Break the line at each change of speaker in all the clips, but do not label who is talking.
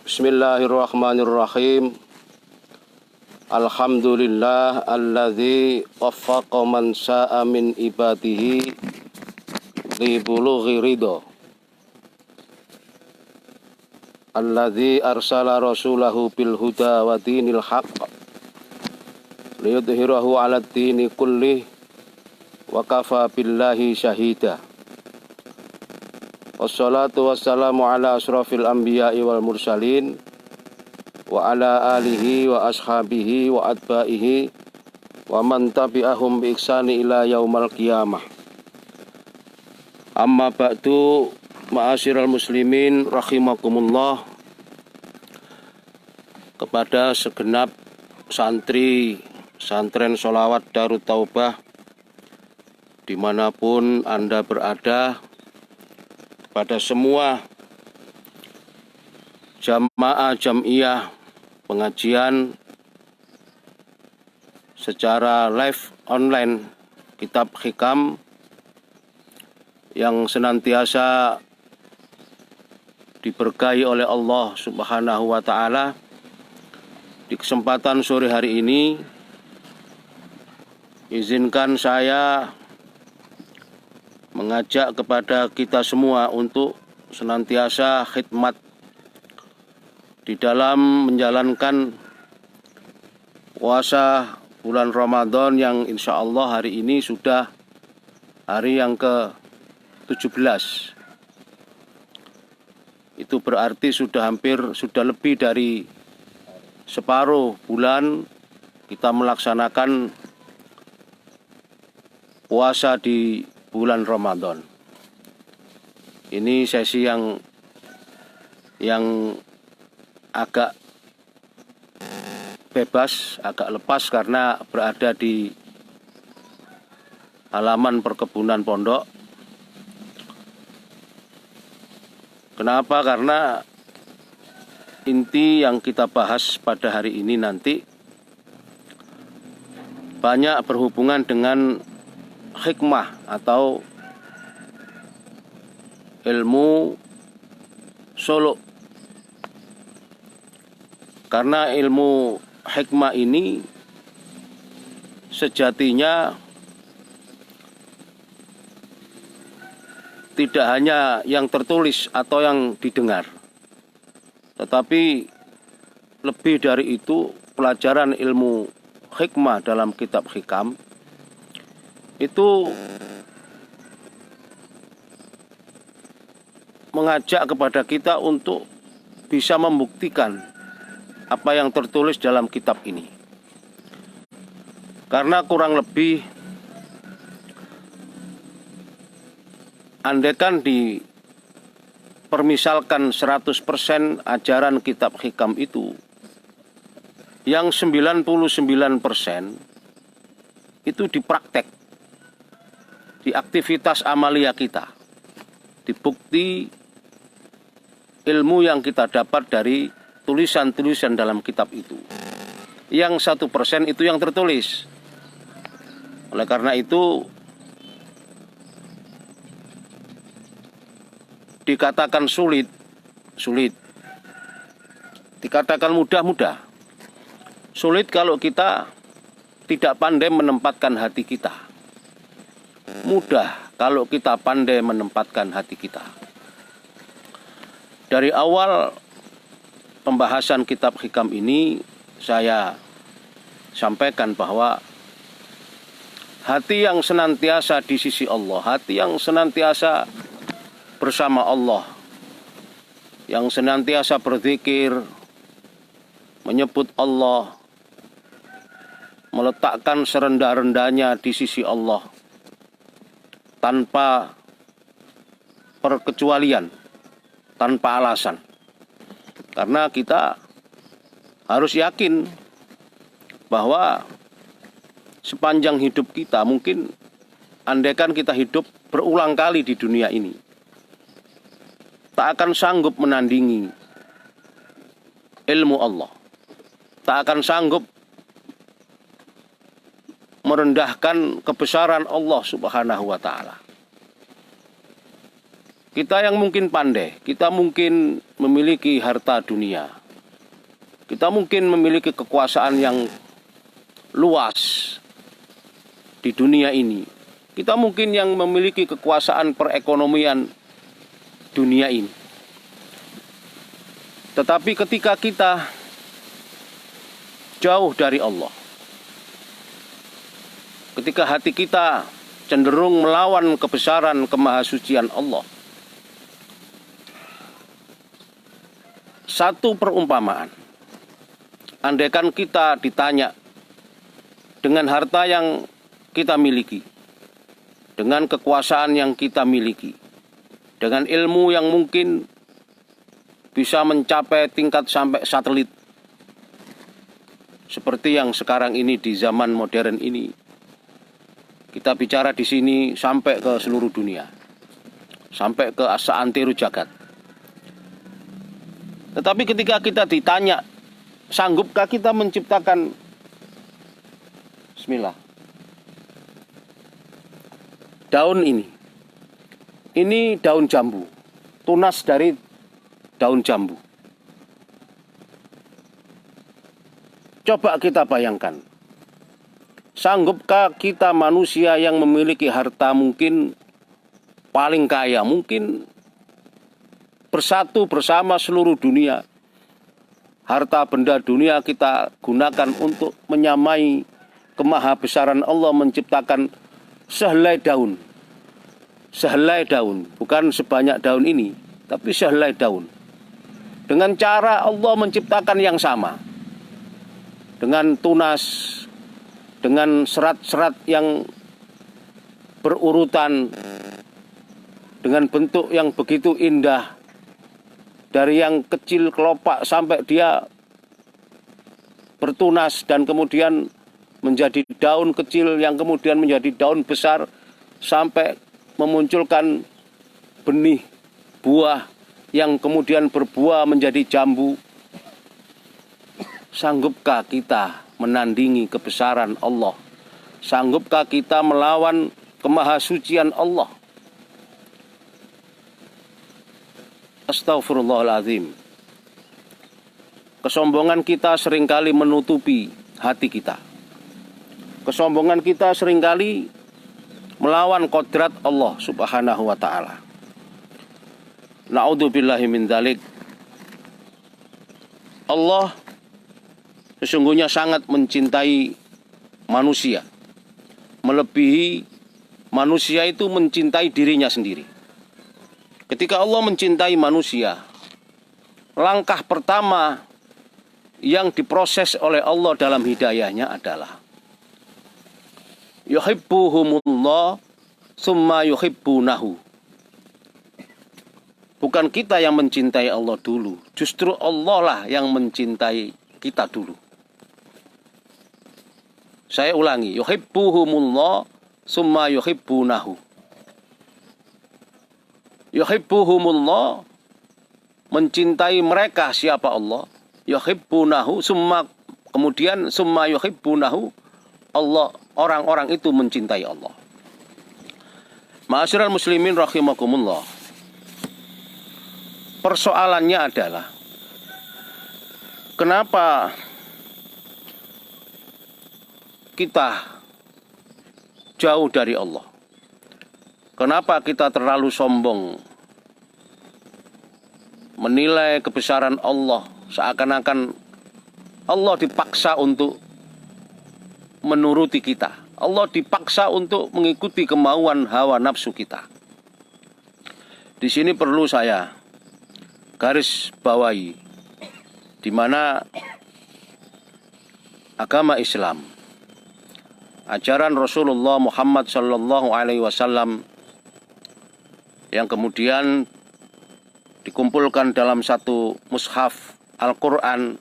Bismillahirrahmanirrahim. Alhamdulillah alladzi waffaqa man saa'a min ibadihi li bulughi ridha. Alladzi arsala rasulahu bil huda wa dinil haqq liyudhhirahu 'alad dini kullih wa kafa billahi syahida. Wassalatu wassalamu ala asrafil anbiya'i wal mursalin wa ala alihi wa ashabihi wa atba'ihi wa man tabi'ahum bi ihsani ila yaumal qiyamah. Amma ba'du, ma'asyiral muslimin rahimakumullah. Kepada segenap santri Santren Sholawat Darut Taubah dimanapun Anda berada, pada semua jamaah jamiyah pengajian secara live online Kitab Hikam yang senantiasa diberkahi oleh Allah Subhanahu wa Ta'ala. Di kesempatan sore hari ini, izinkan saya mengajak kepada kita semua untuk senantiasa khidmat di dalam menjalankan puasa bulan Ramadan yang insya Allah hari ini sudah hari yang ke-17. Itu berarti sudah lebih dari separuh bulan kita melaksanakan puasa di bulan Ramadan. Ini sesi yang agak bebas, agak lepas karena berada di halaman perkebunan pondok. Kenapa? Karena inti yang kita bahas pada hari ini nanti banyak berhubungan dengan hikmah atau ilmu suluk. Karena ilmu hikmah ini sejatinya tidak hanya yang tertulis atau yang didengar, tetapi lebih dari itu, pelajaran ilmu hikmah dalam kitab Hikam itu mengajak kepada kita untuk bisa membuktikan apa yang tertulis dalam kitab ini. Karena kurang lebih, andaikan dipermisalkan 100% ajaran kitab Hikam itu, yang 99% itu dipraktek di aktivitas amalia kita, di bukti ilmu yang kita dapat dari tulisan-tulisan dalam kitab itu. Yang 1% itu yang tertulis. Oleh karena itu, dikatakan sulit. Dikatakan mudah. Sulit kalau kita tidak pandai menempatkan hati kita. Mudah kalau kita pandai menempatkan hati kita. Dari awal pembahasan kitab Hikam ini, saya sampaikan bahwa hati yang senantiasa di sisi Allah, hati yang senantiasa bersama Allah, yang senantiasa berzikir, menyebut Allah, meletakkan serendah-rendahnya di sisi Allah, tanpa perkecualian, tanpa alasan. Karena kita harus yakin bahwa sepanjang hidup kita, mungkin andaikan kita hidup berulang kali di dunia ini, tak akan sanggup menandingi ilmu Allah, tak akan sanggup merendahkan kebesaran Allah Subhanahu wa Ta'ala. Kita yang mungkin pandai, kita mungkin memiliki harta dunia, kita mungkin memiliki kekuasaan yang luas di dunia ini. Kita mungkin yang memiliki kekuasaan perekonomian dunia ini. Tetapi ketika kita jauh dari Allah, ketika hati kita cenderung melawan kebesaran kemahasucian Allah, satu perumpamaan, andaikan kita ditanya dengan harta yang kita miliki, dengan kekuasaan yang kita miliki, dengan ilmu yang mungkin bisa mencapai tingkat sampai satelit, seperti yang sekarang ini di zaman modern ini. Kita bicara di sini sampai ke seluruh dunia, sampai ke seantero jagat. Tetapi ketika kita ditanya, sanggupkah kita menciptakan, bismillah, daun ini daun jambu, tunas dari daun jambu. Coba kita bayangkan, sanggupkah kita manusia yang memiliki harta mungkin paling kaya, mungkin bersatu bersama seluruh dunia, harta benda dunia kita gunakan untuk menyamai kemahabesaran Allah menciptakan sehelai daun. Sehelai daun, bukan sebanyak daun ini, tapi sehelai daun. Dengan cara Allah menciptakan yang sama, dengan tunas, dengan serat-serat yang berurutan, dengan bentuk yang begitu indah, dari yang kecil kelopak sampai dia bertunas dan kemudian menjadi daun kecil yang kemudian menjadi daun besar sampai memunculkan benih buah yang kemudian berbuah menjadi jambu. Sanggupkah kita menandingi kebesaran Allah? Sanggupkah kita melawan kemahasucian Allah? Astaghfirullahaladzim. Kesombongan kita seringkali menutupi hati kita. Kesombongan kita seringkali melawan kodrat Allah subhanahu wa ta'ala. Na'udzubillahi min dzalik. Allah sesungguhnya sangat mencintai manusia, melebihi manusia itu mencintai dirinya sendiri. Ketika Allah mencintai manusia, langkah pertama yang diproses oleh Allah dalam hidayahnya adalah yuhibbuhumullah summa yuhibbunahu. Bukan kita yang mencintai Allah dulu, justru Allah lah yang mencintai kita dulu. Saya ulangi, yuhibbuhumullah summa yuhibbunahu. Yuhibbuhumullah, mencintai mereka siapa Allah, yuhibbunahu, kemudian summa yuhibbunahu, Allah, orang-orang itu mencintai Allah. Ma'asyiral muslimin rahimakumullah. Persoalannya adalah kenapa kita jauh dari Allah? Kenapa kita terlalu sombong menilai kebesaran Allah, seakan-akan Allah dipaksa untuk menuruti kita. Allah dipaksa untuk mengikuti kemauan hawa nafsu kita. Di sini perlu saya garis bawahi, di mana agama Islam, ajaran Rasulullah Muhammad sallallahu alaihi wasallam yang kemudian dikumpulkan dalam satu mushaf Al-Quran,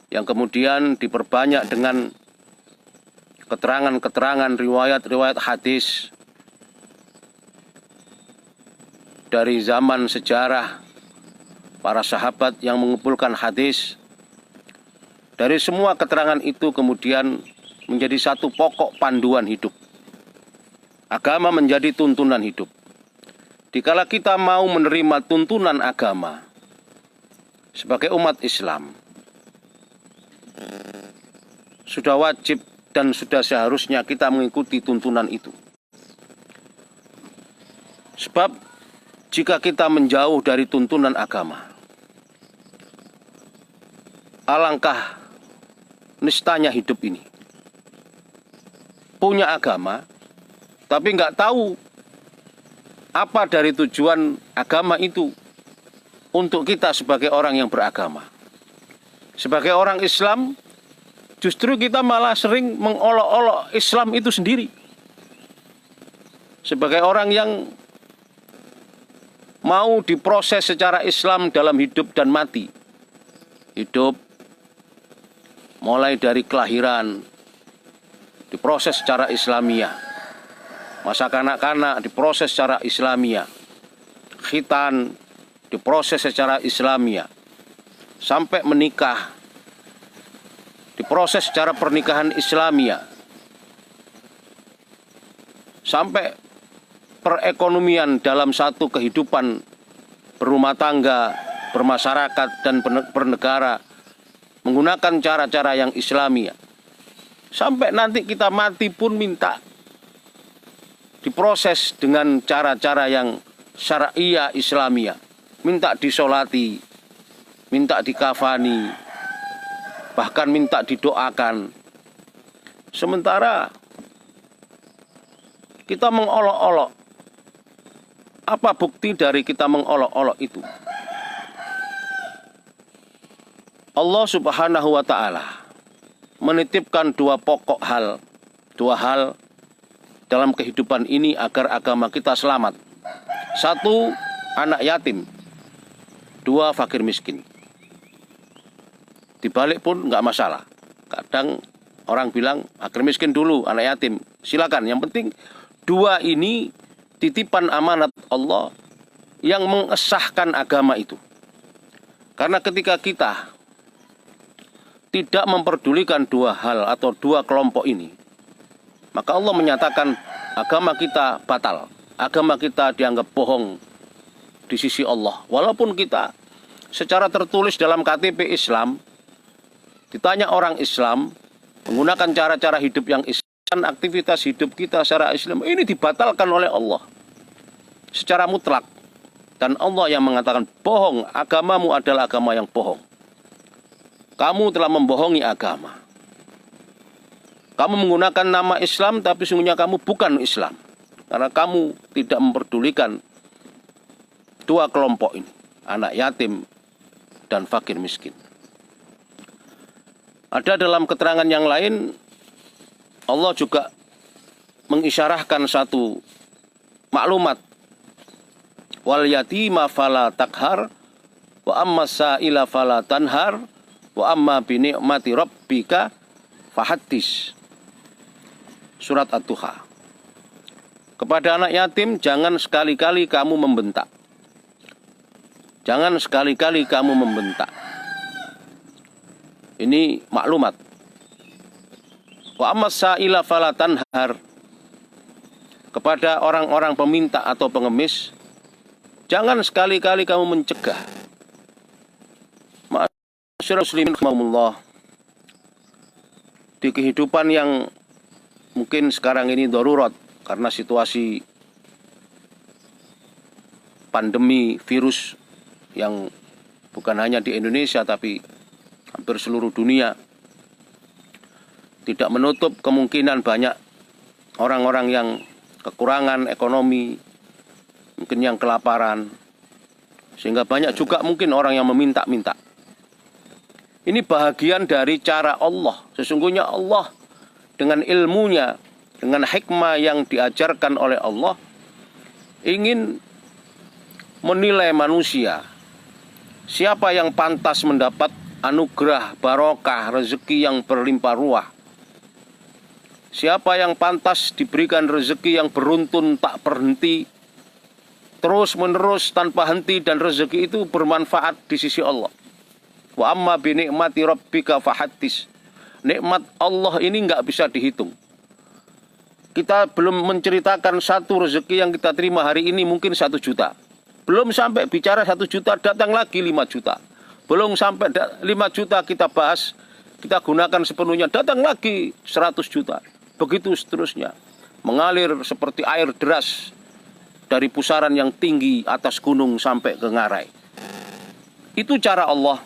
yang kemudian diperbanyak dengan keterangan-keterangan riwayat-riwayat hadis dari zaman sejarah para sahabat yang mengumpulkan hadis. Dari semua keterangan itu kemudian menjadi satu pokok panduan hidup. Agama menjadi tuntunan hidup. dikala kita mau menerima tuntunan agama sebagai umat Islam, sudah wajib dan sudah seharusnya kita mengikuti tuntunan itu. Sebab jika kita menjauh dari tuntunan agama, alangkah nistanya hidup ini. Punya agama, tapi nggak tahu apa dari tujuan agama itu untuk kita sebagai orang yang beragama. Sebagai orang Islam, justru kita malah sering mengolok-olok Islam itu sendiri. Sebagai orang yang mau diproses secara Islam dalam hidup dan mati. Hidup mulai dari kelahiran diproses secara Islamiah. Masa kanak-kanak diproses secara Islamiah. Khitan diproses secara Islamiah. Sampai menikah diproses secara pernikahan Islamiah. Sampai perekonomian dalam satu kehidupan berumah tangga, bermasyarakat dan bernegara menggunakan cara-cara yang Islamiah. Sampai nanti kita mati pun minta diproses dengan cara-cara yang syariah Islamiah. Minta disolati, minta dikafani, bahkan minta didoakan. Sementara kita mengolok-olok. Apa bukti dari kita mengolok-olok itu? Allah Subhanahu wa ta'ala menitipkan dua hal dalam kehidupan ini agar agama kita selamat. Satu, anak yatim. Dua, fakir miskin. Dibalik pun nggak masalah. Kadang orang bilang fakir miskin dulu, anak yatim. Silakan. Yang penting dua ini titipan amanat Allah yang mengesahkan agama itu. Karena ketika kita tidak memperdulikan dua hal atau dua kelompok ini, maka Allah menyatakan agama kita batal. Agama kita dianggap bohong di sisi Allah. Walaupun kita secara tertulis dalam KTP Islam, ditanya orang Islam, menggunakan cara-cara hidup yang Islam, aktivitas hidup kita secara Islam, ini dibatalkan oleh Allah secara mutlak. Dan Allah yang mengatakan bohong, agamamu adalah agama yang bohong. Kamu telah membohongi agama. Kamu menggunakan nama Islam, tapi sungguhnya kamu bukan Islam. Karena kamu tidak memperdulikan dua kelompok ini, anak yatim dan fakir miskin. Ada dalam keterangan yang lain, Allah juga mengisyarahkan satu maklumat. Wal yatima fala takhar wa amma sa'ila fala tanhar wa amma bi ni'mati rabbika fahaddits. Surat At-Duha. Kepada anak yatim jangan sekali-kali kamu membentak. Jangan sekali-kali kamu membentak. Ini maklumat. Wa amma sa'ila fala tanhar. Kepada orang-orang peminta atau pengemis, jangan sekali-kali kamu mencegah. Ma'asyiral muslimin rahimakumullah. Di kehidupan yang mungkin sekarang ini darurat karena situasi pandemi virus yang bukan hanya di Indonesia tapi hampir seluruh dunia, tidak menutup kemungkinan banyak orang-orang yang kekurangan ekonomi, mungkin yang kelaparan, sehingga banyak juga mungkin orang yang meminta-minta. Ini bahagian dari cara Allah. Sesungguhnya Allah dengan ilmunya, dengan hikmah yang diajarkan oleh Allah, ingin menilai manusia. Siapa yang pantas mendapat anugerah, barokah, rezeki yang berlimpah ruah. Siapa yang pantas diberikan rezeki yang beruntun tak berhenti, terus menerus tanpa henti, dan rezeki itu bermanfaat di sisi Allah. Wa amma bi ni'mati rabbika fahaddits. Nikmat Allah ini nggak bisa dihitung. kita belum menceritakan satu rezeki yang kita terima hari ini mungkin 1 juta. Belum sampai bicara 1 juta, datang lagi 5 juta. Belum sampai 5 juta kita bahas, kita gunakan sepenuhnya, datang lagi 100 juta. Begitu seterusnya. Mengalir seperti air deras dari pusaran yang tinggi atas gunung sampai ke ngarai. Itu cara Allah